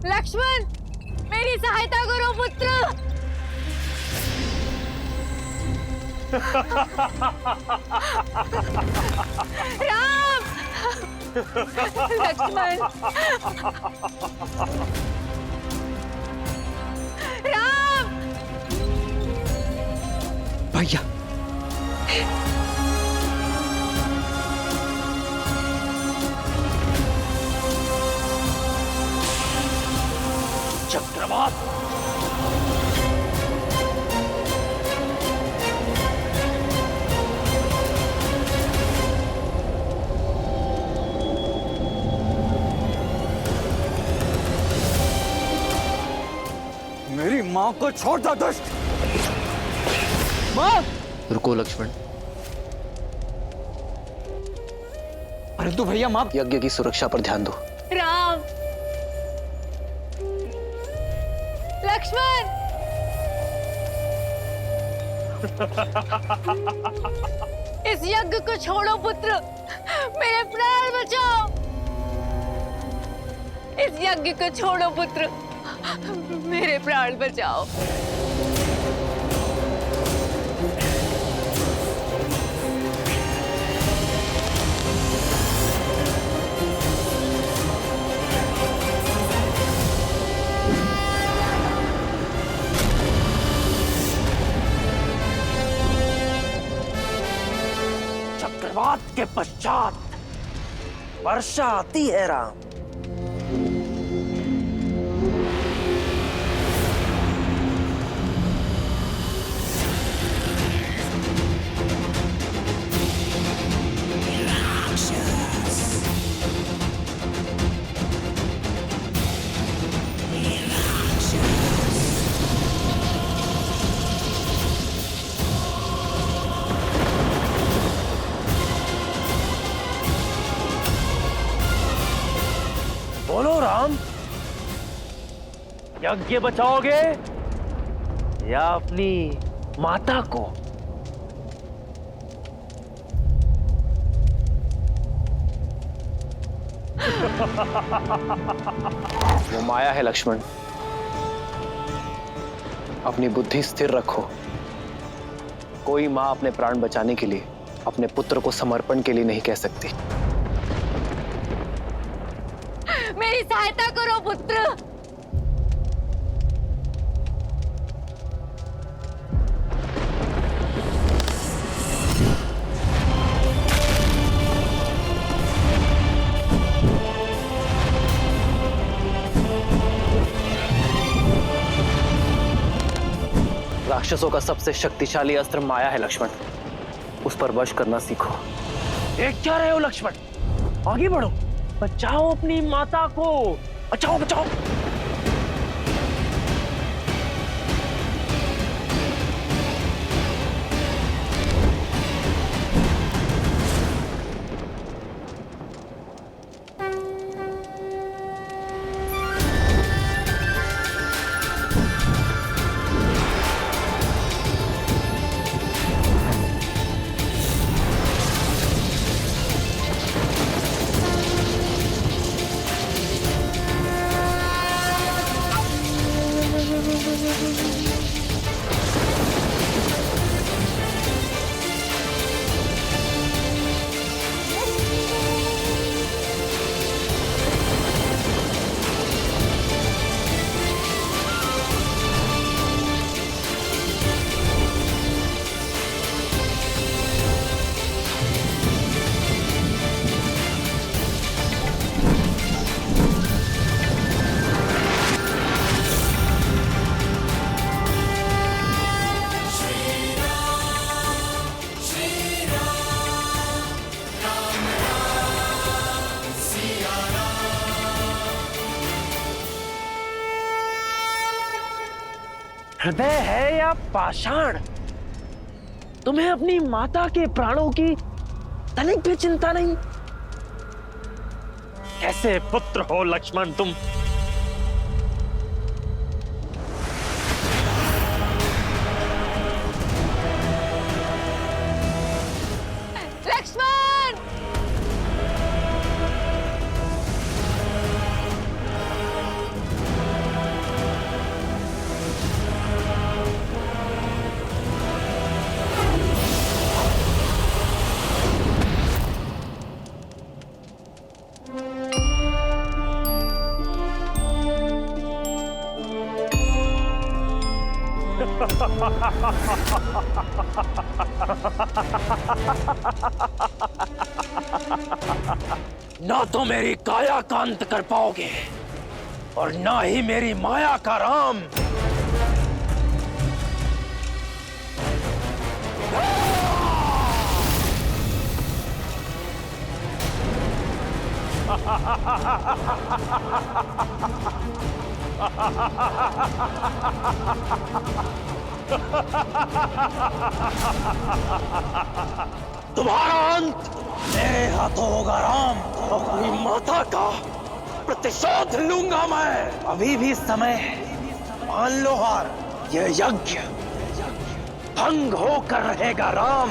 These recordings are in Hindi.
लक्ष्मण, मेरी सहायता करो पुत्र। राम, लक्ष्मण, राम। भैया, चक्रवात। मेरी माँ को छोड़ दो दुष्ट। माँ, रुको लक्ष्मण, परंतु भैया माँ। यज्ञ की सुरक्षा पर ध्यान दो। राम, लक्ष्मण। इस यज्ञ को छोड़ो पुत्र, मेरे प्राण बचाओ। इस यज्ञ को छोड़ो पुत्र, मेरे प्राण बचाओ। चक्रवात के पश्चात वर्षा आती है राम। बोलो राम, यज्ञ बचाओगे या अपनी माता को? वो माया है लक्ष्मण, अपनी बुद्धि स्थिर रखो। कोई मां अपने प्राण बचाने के लिए अपने पुत्र को समर्पण के लिए नहीं कह सकती। मेरी सहायता करो पुत्र। राक्षसों का सबसे शक्तिशाली अस्त्र माया है लक्ष्मण, उस पर वश करना सीखो। देख क्या रहे हो लक्ष्मण, आगे बढ़ो, बचाओ अपनी माता को, बचाओ बचाओ। हृदय है या पाषाण, तुम्हें अपनी माता के प्राणों की तनिक भी चिंता नहीं? कैसे पुत्र हो लक्ष्मण तुम? लक्ष्मण! ना तो मेरी काया का अंत कर पाओगे और ना ही मेरी माया का राम। तुम्हारा अंत मेरे हाथों होगा राम। अपनी माता का प्रतिशोध लूंगा मैं। अभी भी समय है, मान लो हार। यह यज्ञ भंग होकर रहेगा राम।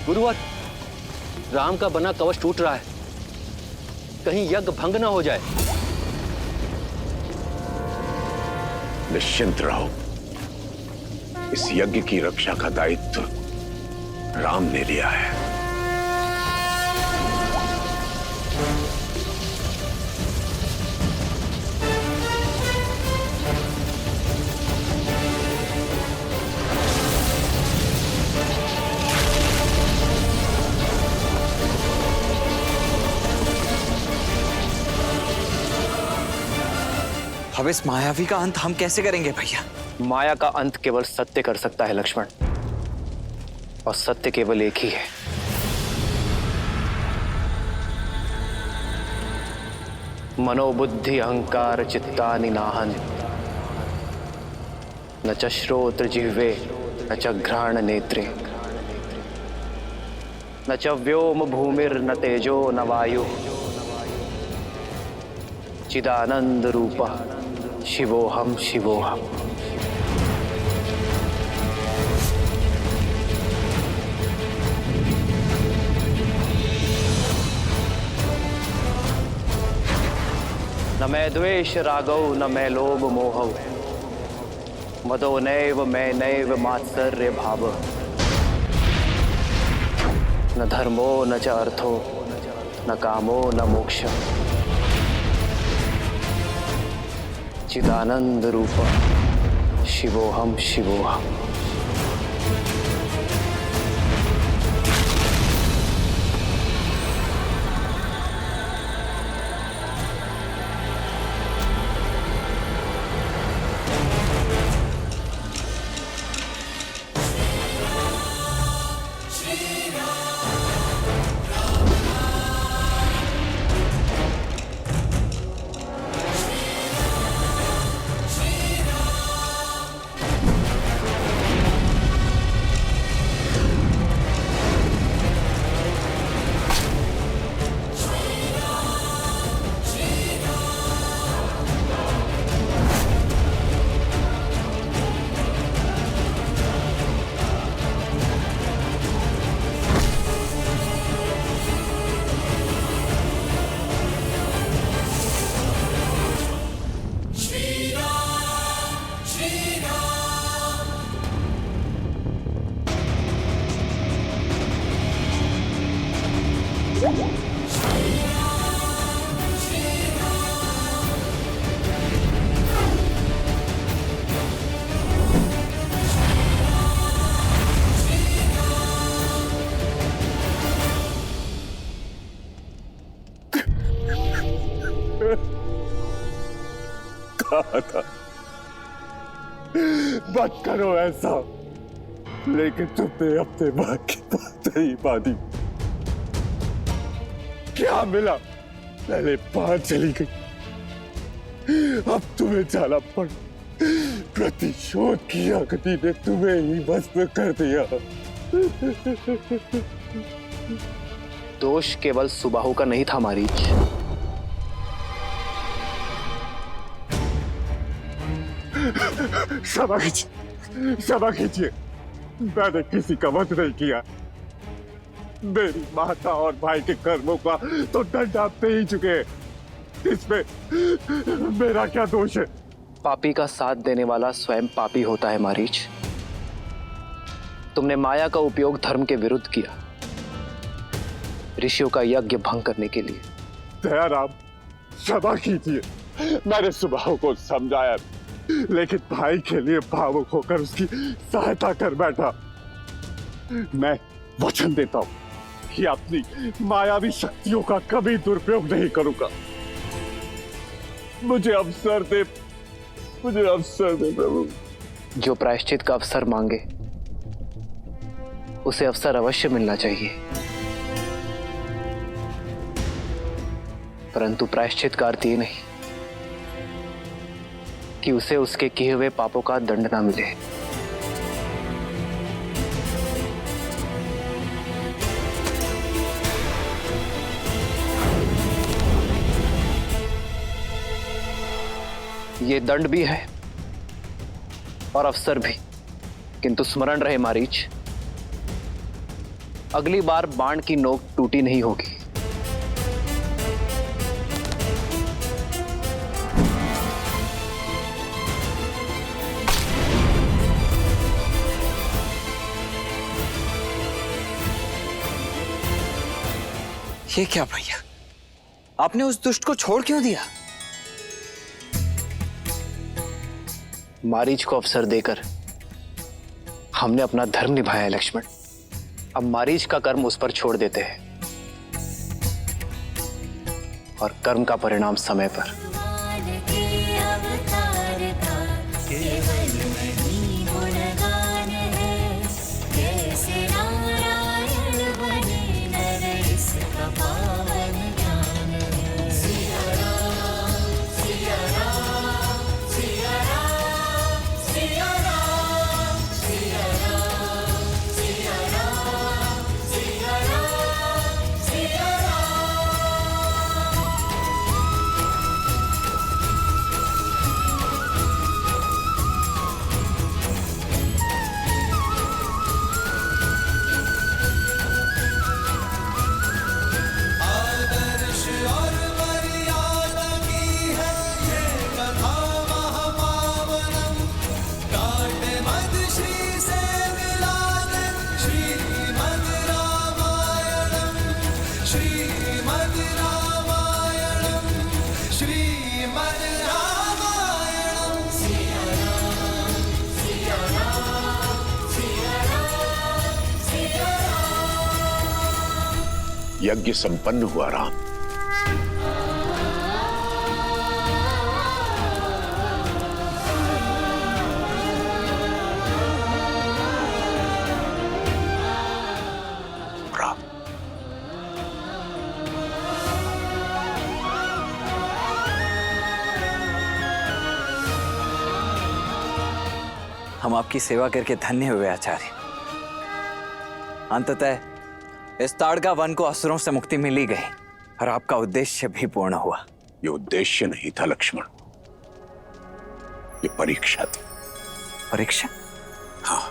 गुरुवर, राम का बना कवच टूट रहा है, कहीं यज्ञ भंग ना हो जाए। निश्चिंत रहो, इस यज्ञ की रक्षा का दायित्व राम ने लिया है। अब इस मायावी का अंत हम कैसे करेंगे भैया? माया का अंत केवल सत्य कर सकता है लक्ष्मण, और सत्य केवल एक ही है। मनोबुद्धि अहंकार चित्तानि नाहन्, न च श्रोत्र जिह्वे न च घ्राण नेत्रे, न च व्योम भूमिर्न तेजो न वायु, चिदानंद रूपः शिवोहम शिवोहम। न मैं द्वेष रागौ न मैं लोभ मोहौ, मदो नैव मैं नैव मात्सर्य भाव, न धर्मो न च अर्थो न कामो न मोक्ष, चिदानंद रूप शिवोहम शिवोहम। कहा था मत करो ऐसा, लेकिन तुमने अपने मां की बात नहीं मानी। क्या मिला? पहले बाहर चली गई, अब तुम्हें जाना पड़। प्रतिशोध की अग्नि ने तुम्हें ही भस्म कर दिया। दोष केवल सुबाहु का नहीं था मारीच, क्षमा कीजिए, मैंने किसी का वध नहीं किया। मेरी माता और भाई के कर्मों का तो दंड आप दे ही चुके हैं। इसमें मेरा क्या दोष है? पापी का साथ देने वाला स्वयं पापी होता है मारीच। तुमने माया का उपयोग धर्म के विरुद्ध किया, ऋषियों का यज्ञ भंग करने के लिए। दयाराम, क्षमा कीजिए, मैंने सुबह को समझाया, लेकिन भाई के लिए भावुक होकर उसकी सहायता कर बैठा। मैं वचन देता हूं कि अपनी मायावी शक्तियों का कभी दुरुपयोग नहीं करूंगा। मुझे अवसर दे प्रभु। जो प्रायश्चित का अवसर मांगे उसे अवसर अवश्य मिलना चाहिए, परंतु प्रायश्चित का अर्थ ये नहीं कि उसे उसके किए हुए पापों का दंड ना मिले। ये दंड भी है और अवसर भी, किंतु स्मरण रहे मारीच, अगली बार बाण की नोक टूटी नहीं होगी। ये क्या भैया, आपने उस दुष्ट को छोड़ क्यों दिया? मारीच को अवसर देकर हमने अपना धर्म निभाया है लक्ष्मण। अब मारीच का कर्म उस पर छोड़ देते हैं और कर्म का परिणाम समय पर। यज्ञ संपन्न हुआ राम। राम, हम आपकी सेवा करके धन्य हुए आचार्य। अंततः इस ताड़का वन को असुरों से मुक्ति मिल ही गई और आपका उद्देश्य भी पूर्ण हुआ। ये उद्देश्य नहीं था लक्ष्मण, ये परीक्षा थी। परीक्षा? हाँ,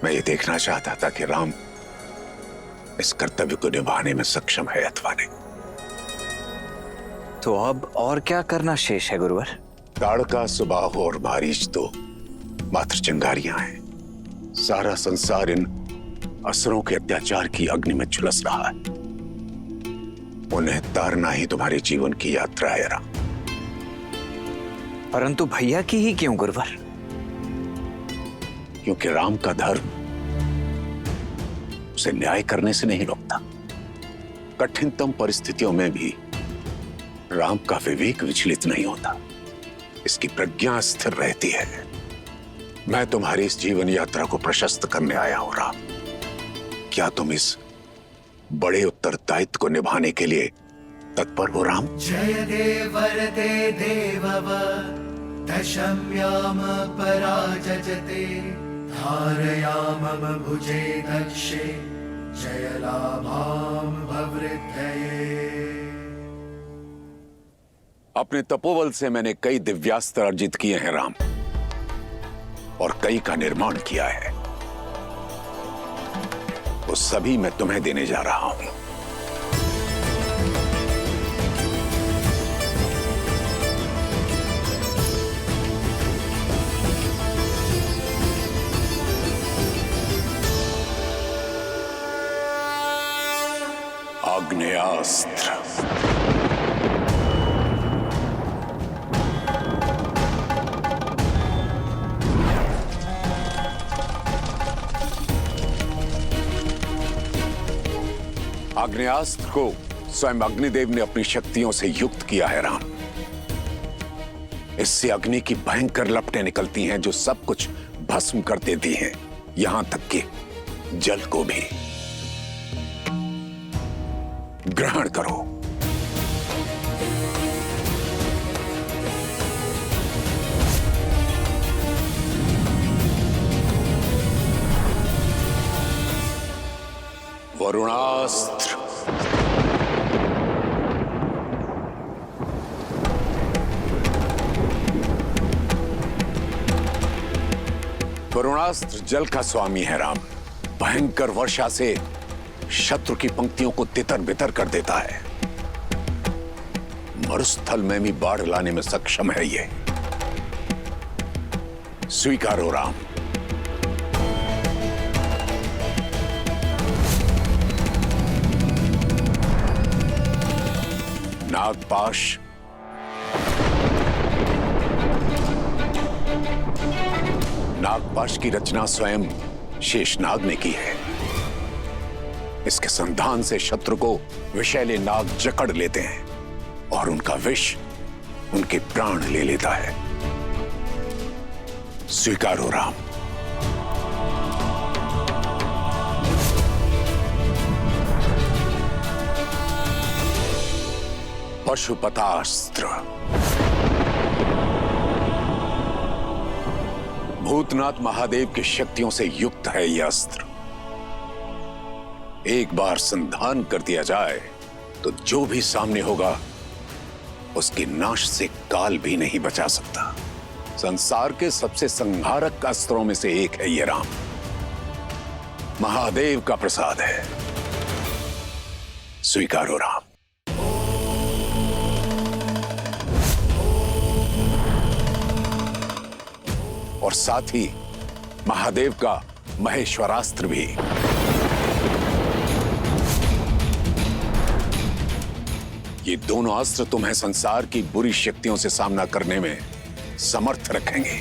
मैं ये देखना चाहता था कि राम इस कर्तव्य को निभाने में सक्षम है अथवा नहीं। तो अब और क्या करना शेष है गुरुवर? ताड़का, सुबाहु और मारीच तो मात्र चिंगारियां हैं। सारा संसार इन असुरों के अत्याचार की अग्नि में झुलस रहा है। उन्हें तारना ही तुम्हारे जीवन की यात्रा है राम। परंतु भैया की ही क्यों गुरुवर? क्योंकि राम का धर्म उसे न्याय करने से नहीं रोकता। कठिनतम परिस्थितियों में भी राम का विवेक विचलित नहीं होता, इसकी प्रज्ञा स्थिर रहती है। मैं तुम्हारी इस जीवन यात्रा को प्रशस्त करने आया हूं राम। क्या तुम इस बड़े उत्तरदायित्व को निभाने के लिए तत्पर हो राम? जय देव वरदे देवव दशम्याम पराजजते धारयामम भुजे दक्षे जय लाभाम भवृद्धये। अपने तपोबल से मैंने कई दिव्यास्त्र अर्जित किए हैं राम, और कई का निर्माण किया है। वो सभी मैं तुम्हें देने जा रहा हूं। आग्नेयास्त्र। आग्नेयास्त्र को स्वयं अग्निदेव ने अपनी शक्तियों से युक्त किया है राम। इससे अग्नि की भयंकर लपटें निकलती हैं जो सब कुछ भस्म कर देती हैं, यहां तक कि जल को भी। ग्रहण करो। वरुणास्त्र। वरुणास्त्र जल का स्वामी है राम। भयंकर वर्षा से शत्रु की पंक्तियों को तितर बितर कर देता है। मरुस्थल में भी बाढ़ लाने में सक्षम है ये। स्वीकारो राम। नागपाश। नागपाश की रचना स्वयं शेषनाग ने की है। इसके संधान से शत्रु को विषैले नाग जकड़ लेते हैं और उनका विष उनके प्राण ले लेता है। स्वीकारो राम। पशुपतास्त्र। भूतनाथ महादेव की शक्तियों से युक्त है यह अस्त्र। एक बार संधान कर दिया जाए तो जो भी सामने होगा उसके नाश से काल भी नहीं बचा सकता। संसार के सबसे संहारक अस्त्रों में से एक है यह राम। महादेव का प्रसाद है। स्वीकारो राम। और साथ ही महादेव का महेश्वरास्त्र भी। ये दोनों अस्त्र तुम्हें संसार की बुरी शक्तियों से सामना करने में समर्थ रखेंगे।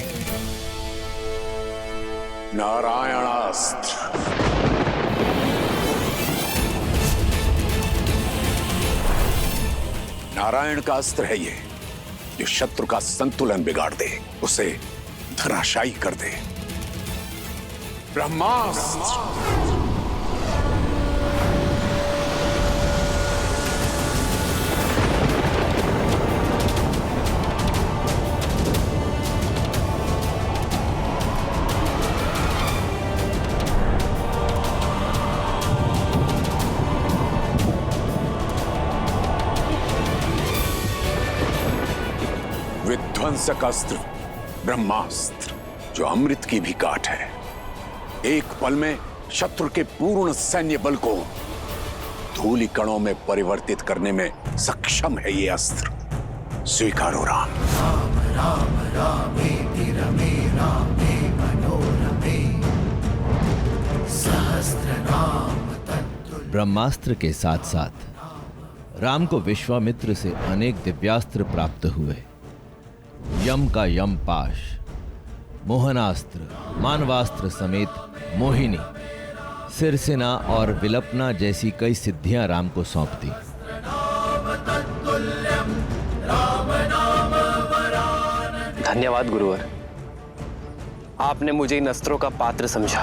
नारायणास्त्र। नारायण का अस्त्र है ये, जो शत्रु का संतुलन बिगाड़ दे, उसे धराशायी कर दे। ब्रह्मास्त्र। विध्वंसक अस्त्र ब्रह्मास्त्र, जो अमृत की भी काट है। एक पल में शत्रु के पूर्ण सैन्य बल को धूलि कणों में परिवर्तित करने में सक्षम है ये अस्त्र। स्वीकारो राम। राम राम रामेति रमे रामे मनोरमे सहस्रनाम तत्तुल्यम्। ब्रह्मास्त्र के साथ साथ राम को विश्वामित्र से अनेक दिव्यास्त्र प्राप्त हुए। यम का यम पाश, मोहनास्त्र, मानवास्त्र समेत मोहिनी, सिरसेना और विलपना जैसी कई सिद्धियां राम को सौंप दी। धन्यवाद गुरुवर, आपने मुझे इन अस्त्रों का पात्र समझा।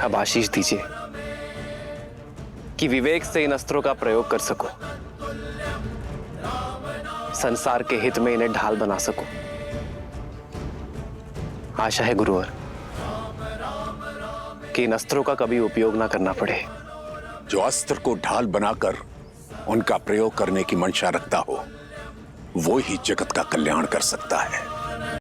अब आशीष दीजिए कि विवेक से इन अस्त्रों का प्रयोग कर सकूं, संसार के हित में इन्हें ढाल बना सकूं। आशा है गुरुवर कि इन अस्त्रों का कभी उपयोग ना करना पड़े। जो अस्त्र को ढाल बनाकर उनका प्रयोग करने की मंशा रखता हो, वो ही जगत का कल्याण कर सकता है।